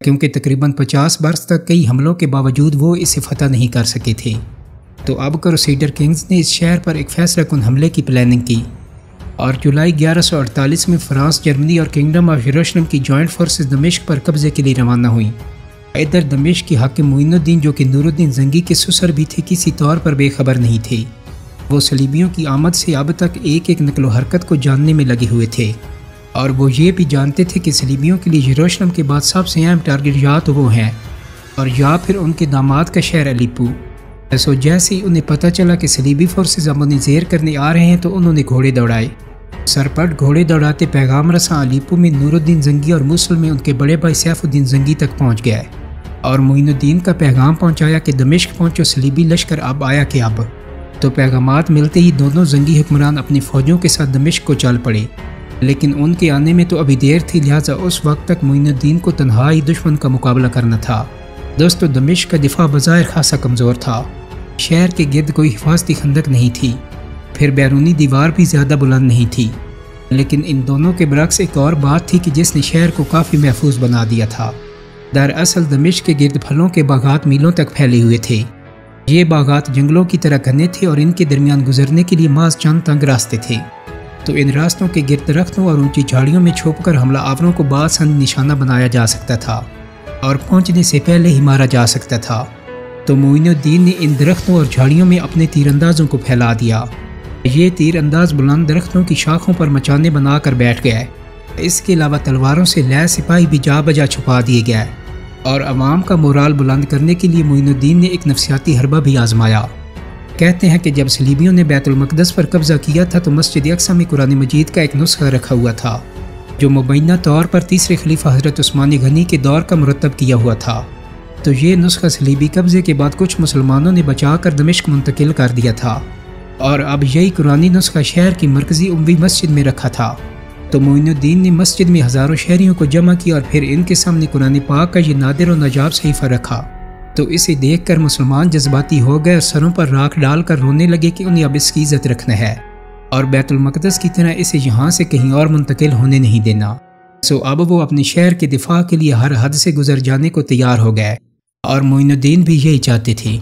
کیونکہ تقریباً 50 برس تک کئی حملوں کے باوجود وہ اسے فتح نہیں کر سکے تھے۔ تو اب کروسیڈر کنگز نے اس شہر پر ایک فیصلہ کن حملے کی پلاننگ کی اور جولائی 1148 میں فرانس، جرمنی اور کنگڈم آف یروشلم کی جوائنٹ فورسز دمشق پر قبضے کے لیے روانہ ہوئیں۔ ادھر دمشق کی حاکم معین الدین، جو کہ نور الدین زنگی کے سسر بھی تھے، کسی طور پر بے خبر نہیں تھے۔ وہ صلیبیوں کی آمد سے اب تک ایک ایک نقل و حرکت کو جاننے میں لگے ہوئے تھے، اور وہ یہ بھی جانتے تھے کہ صلیبیوں کے لیے یروشلم کے بعد سب سے اہم ٹارگٹ یا تو وہ ہیں اور یا پھر ان کے داماد کا شہر الیپو۔ سو جیسے ہی انہیں پتہ چلا کہ صلیبی فورسز اب انہیں زیر کرنے آ رہے ہیں تو انہوں نے گھوڑے دوڑائے۔ سرپٹ گھوڑے دوڑاتے پیغام رساں الیپو میں نور الدین زنگی اور موصل میں ان کے بڑے بھائی سیف الدین زنگی تک پہنچ گئے اور معین الدین کا پیغام پہنچایا کہ دمشق پہنچو، صلیبی لشکر اب آیا کہ اب۔ تو پیغامات ملتے ہی دونوں زنگی حکمران اپنی فوجوں کے ساتھ دمشق کو چل پڑے، لیکن ان کے آنے میں تو ابھی دیر تھی، لہٰذا اس وقت تک معین الدین کو تنہا ہی دشمن کا مقابلہ کرنا تھا۔ دوستو، دمشق کا دفاع بظاہر خاصا کمزور تھا۔ شہر کے گرد کوئی حفاظتی خندق نہیں تھی، پھر بیرونی دیوار بھی زیادہ بلند نہیں تھی، لیکن ان دونوں کے برعکس ایک اور بات تھی کہ جس نے شہر کو کافی محفوظ بنا دیا تھا۔ دراصل دمشق کے گرد پھلوں کے باغات میلوں تک پھیلے ہوئے تھے۔ یہ باغات جنگلوں کی طرح گھنے تھے اور ان کے درمیان گزرنے کے لیے محض چند تنگ راستے تھے، تو ان راستوں کے گرد درختوں اور اونچی جھاڑیوں میں چھپ کر حملہ آوروں کو بآسانی نشانہ بنایا جا سکتا تھا اور پہنچنے سے پہلے ہی مارا جا سکتا تھا۔ تو معین الدین نے ان درختوں اور جھاڑیوں میں اپنے تیر اندازوں کو پھیلا دیا۔ یہ تیر انداز بلند درختوں کی شاخوں پر مچانے بنا کر بیٹھ گئے۔ اس کے علاوہ تلواروں سے لیس سپاہی بھی جا بجا چھپا دیے گئے، اور عوام کا مورال بلند کرنے کے لیے معین الدین نے ایک نفسیاتی حربہ بھی آزمایا۔ کہتے ہیں کہ جب صلیبیوں نے بیت المقدس پر قبضہ کیا تھا تو مسجد اقصی میں قرآن مجید کا ایک نسخہ رکھا ہوا تھا، جو مبینہ طور پر تیسرے خلیفہ حضرت عثمان غنی کے دور کا مرتب کیا ہوا تھا۔ تو یہ نسخہ صلیبی قبضے کے بعد کچھ مسلمانوں نے بچا کر دمشق منتقل کر دیا تھا، اور اب یہی قرآنی نسخہ شہر کی مرکزی عموی مسجد میں رکھا تھا۔ تو معین الدین نے مسجد میں ہزاروں شہریوں کو جمع کیا اور پھر ان کے سامنے قرآن پاک کا یہ نادر و ناجاب صحیفہ رکھا۔ تو اسے دیکھ کر مسلمان جذباتی ہو گئے اور سروں پر راکھ ڈال کر رونے لگے کہ انہیں اب اس کی عزت رکھنا ہے اور بیت المقدس کی طرح اسے یہاں سے کہیں اور منتقل ہونے نہیں دینا۔ سو اب وہ اپنے شہر کے دفاع کے لیے ہر حد سے گزر جانے کو تیار ہو گئے، اور معین الدین بھی یہی چاہتے تھے۔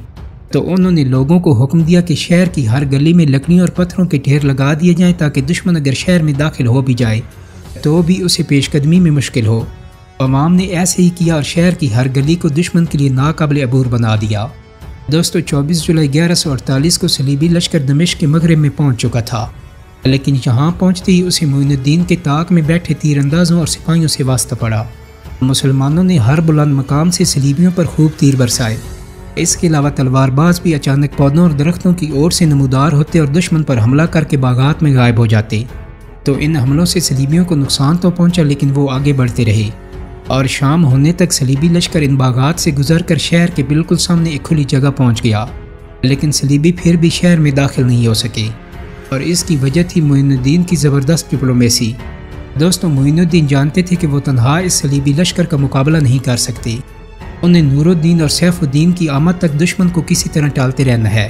تو انہوں نے لوگوں کو حکم دیا کہ شہر کی ہر گلی میں لکڑیوں اور پتھروں کے ڈھیر لگا دیے جائیں تاکہ دشمن اگر شہر میں داخل ہو بھی جائے تو بھی اسے پیش قدمی میں مشکل ہو۔ عوام نے ایسے ہی کیا اور شہر کی ہر گلی کو دشمن کے لیے ناقابل عبور بنا دیا۔ دوستو، 24 جولائی 1148 کو صلیبی لشکر دمشق کے مغرب میں پہنچ چکا تھا، لیکن یہاں پہنچتے ہی اسے معین الدین کے طاق میں بیٹھے تیر اندازوں اور سپاہیوں سے واسطہ پڑا۔ مسلمانوں نے ہر بلند مقام سے صلیبیوں پر خوب تیر برسائے۔ اس کے علاوہ تلوار باز بھی اچانک پودوں اور درختوں کی اور سے نمودار ہوتے اور دشمن پر حملہ کر کے باغات میں غائب ہو جاتے۔ تو ان حملوں سے صلیبیوں کو نقصان تو پہنچا، لیکن وہ آگے بڑھتے رہے، اور شام ہونے تک صلیبی لشکر ان باغات سے گزر کر شہر کے بالکل سامنے ایک کھلی جگہ پہنچ گیا، لیکن صلیبی پھر بھی شہر میں داخل نہیں ہو سکے، اور اس کی وجہ تھی معین الدین کی زبردست ڈپلومیسی۔ دوستوں، معین الدین جانتے تھے کہ وہ تنہا اس صلیبی لشکر کا مقابلہ نہیں کر سکتے۔ انہیں نور الدین اور سیف الدین کی آمد تک دشمن کو کسی طرح ٹالتے رہنا ہے۔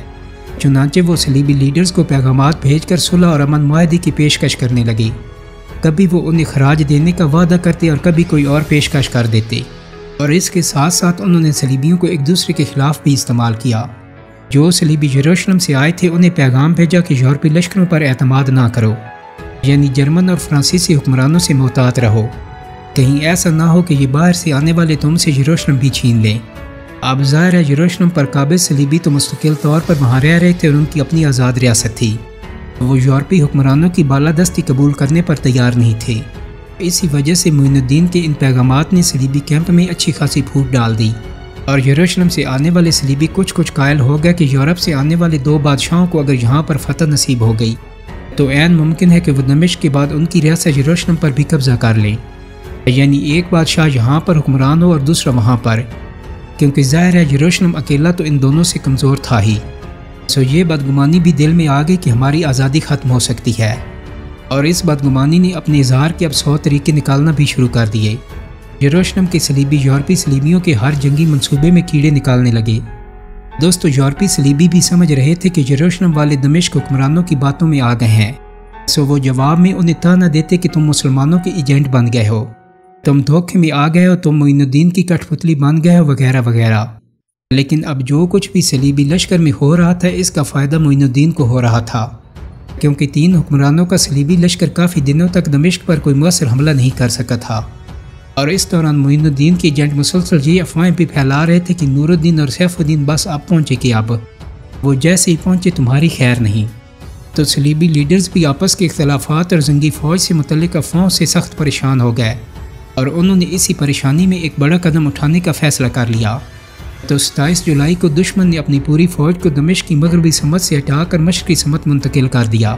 چنانچہ وہ صلیبی لیڈرز کو پیغامات بھیج کر صلح اور امن معاہدے کی پیشکش کرنے لگے۔ کبھی وہ انہیں خراج دینے کا وعدہ کرتے اور کبھی کوئی اور پیشکش کر دیتے، اور اس کے ساتھ ساتھ انہوں نے صلیبیوں کو ایک دوسرے کے خلاف بھی استعمال کیا۔ جو صلیبی یروشلم سے آئے تھے انہیں پیغام بھیجا کہ یورپی لشکروں پر اعتماد نہ کرو، یعنی جرمن اور فرانسیسی حکمرانوں سے محتاط رہو، کہیں ایسا نہ ہو کہ یہ باہر سے آنے والے تم سے یروشلم بھی چھین لیں۔ اب ظاہر ہے یروشلم پر قابض صلیبی تو مستقل طور پر وہاں رہ رہے تھے اور ان کی اپنی آزاد ریاست تھی، وہ یورپی حکمرانوں کی بالادستی قبول کرنے پر تیار نہیں تھے۔ اسی وجہ سے معین الدین کے ان پیغامات نے صلیبی کیمپ میں اچھی خاصی پھوٹ ڈال دی، اور یروشلم سے آنے والے صلیبی کچھ قائل ہو گئے کہ یورپ سے آنے والے دو بادشاہوں کو اگر یہاں پر فتح نصیب ہو گئی تو عین ممکن ہے کہ وہ دمشق کے بعد ان کی ریاست یروشلم پر بھی قبضہ کر لیں، یعنی ایک بادشاہ یہاں پر حکمران ہو اور دوسرا وہاں پر، کیونکہ ظاہر ہے یروشلم اکیلا تو ان دونوں سے کمزور تھا ہی۔ سو یہ بدگمانی بھی دل میں آ گئی کہ ہماری آزادی ختم ہو سکتی ہے، اور اس بدگمانی نے اپنے اظہار کے اب 100 طریقے نکالنا بھی شروع کر دیے۔ یروشلم کے صلیبی یورپی صلیبیوں کے ہر جنگی منصوبے میں کیڑے نکالنے لگے۔ دوستو، یورپی صلیبی بھی سمجھ رہے تھے کہ یروشلم والے دمشق حکمرانوں کی باتوں میں آ گئے ہیں، سو وہ جواب میں انہیں تانا دیتے کہ تم مسلمانوں کے ایجنٹ بن گئے ہو، تم دھوکے میں آ گئے ہو، تم معین الدین کی کٹھ پتلی بن گئے ہو، وغیرہ وغیرہ۔ لیکن اب جو کچھ بھی صلیبی لشکر میں ہو رہا تھا اس کا فائدہ معین الدین کو ہو رہا تھا، کیونکہ 3 حکمرانوں کا صلیبی لشکر کافی دنوں تک دمشق پر کوئی مؤثر حملہ نہیں کر سکا تھا، اور اس دوران معین الدین کے ایجنٹ مسلسل یہ افواہیں بھی پھیلا رہے تھے کہ نور الدین اور سیف الدین بس اب پہنچے کہ اب وہ جیسے ہی پہنچے تمہاری خیر نہیں۔ تو صلیبی لیڈرز بھی آپس کے اختلافات اور جنگی فوج سے متعلق افواہوں سے سخت پریشان ہو گئے، اور انہوں نے اسی پریشانی میں ایک بڑا قدم اٹھانے کا فیصلہ کر لیا۔ تو 27 جولائی کو دشمن نے اپنی پوری فوج کو دمشق کی مغربی سمت سے ہٹا کر مشرقی سمت منتقل کر دیا۔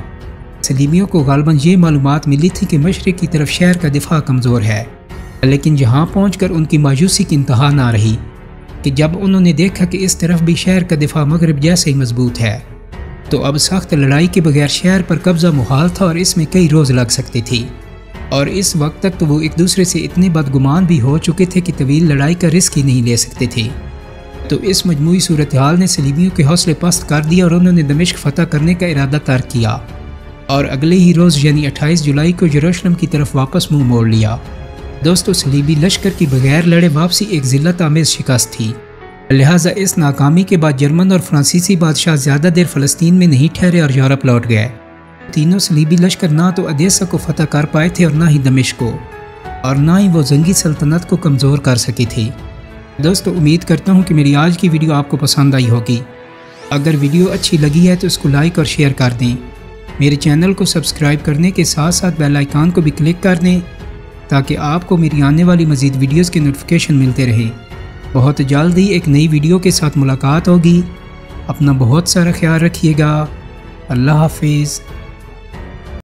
صلیبیوں کو غالباً یہ معلومات ملی تھی کہ مشرق کی طرف شہر کا دفاع کمزور ہے، لیکن جہاں پہنچ کر ان کی مایوسی کی انتہا نہ رہی کہ جب انہوں نے دیکھا کہ اس طرف بھی شہر کا دفاع مغرب جیسے ہی مضبوط ہے، تو اب سخت لڑائی کے بغیر شہر پر قبضہ محال تھا اور اس میں کئی روز لگ سکتے تھے، اور اس وقت تک تو وہ ایک دوسرے سے اتنے بدگمان بھی ہو چکے تھے کہ طویل لڑائی کا رسک ہی نہیں لے سکتے تھے۔ تو اس مجموعی صورتحال نے صلیبیوں کے حوصلے پست کر دیا اور انہوں نے دمشق فتح کرنے کا ارادہ ترک کیا، اور اگلے ہی روز یعنی 28 جولائی کو یروشلم کی طرف واپس منہ موڑ لیا۔ دوستو، صلیبی لشکر کی بغیر لڑے واپسی ایک ذلت آمیز شکست تھی، لہٰذا اس ناکامی کے بعد جرمن اور فرانسیسی بادشاہ زیادہ دیر فلسطین میں نہیں ٹھہرے اور یورپ لوٹ گئے۔ تینوں صلیبی لشکر نہ تو ادیسا کو فتح کر پائے تھے اور نہ ہی دمشق کو، اور نہ ہی وہ زنگی سلطنت کو کمزور کر سکی تھی۔ دوستو، امید کرتا ہوں کہ میری آج کی ویڈیو آپ کو پسند آئی ہوگی۔ اگر ویڈیو اچھی لگی ہے تو اس کو لائک اور شیئر کر دیں۔ میرے چینل کو سبسکرائب کرنے کے ساتھ ساتھ بیل آئیکن کو بھی کلک کر دیں تاکہ آپ کو میری آنے والی مزید ویڈیوز کے نوٹیفیکیشن ملتے رہیں۔ بہت جلد ہی ایک نئی ویڈیو کے ساتھ ملاقات ہوگی۔ اپنا بہت سارا خیال رکھیے گا۔ اللہ حافظ۔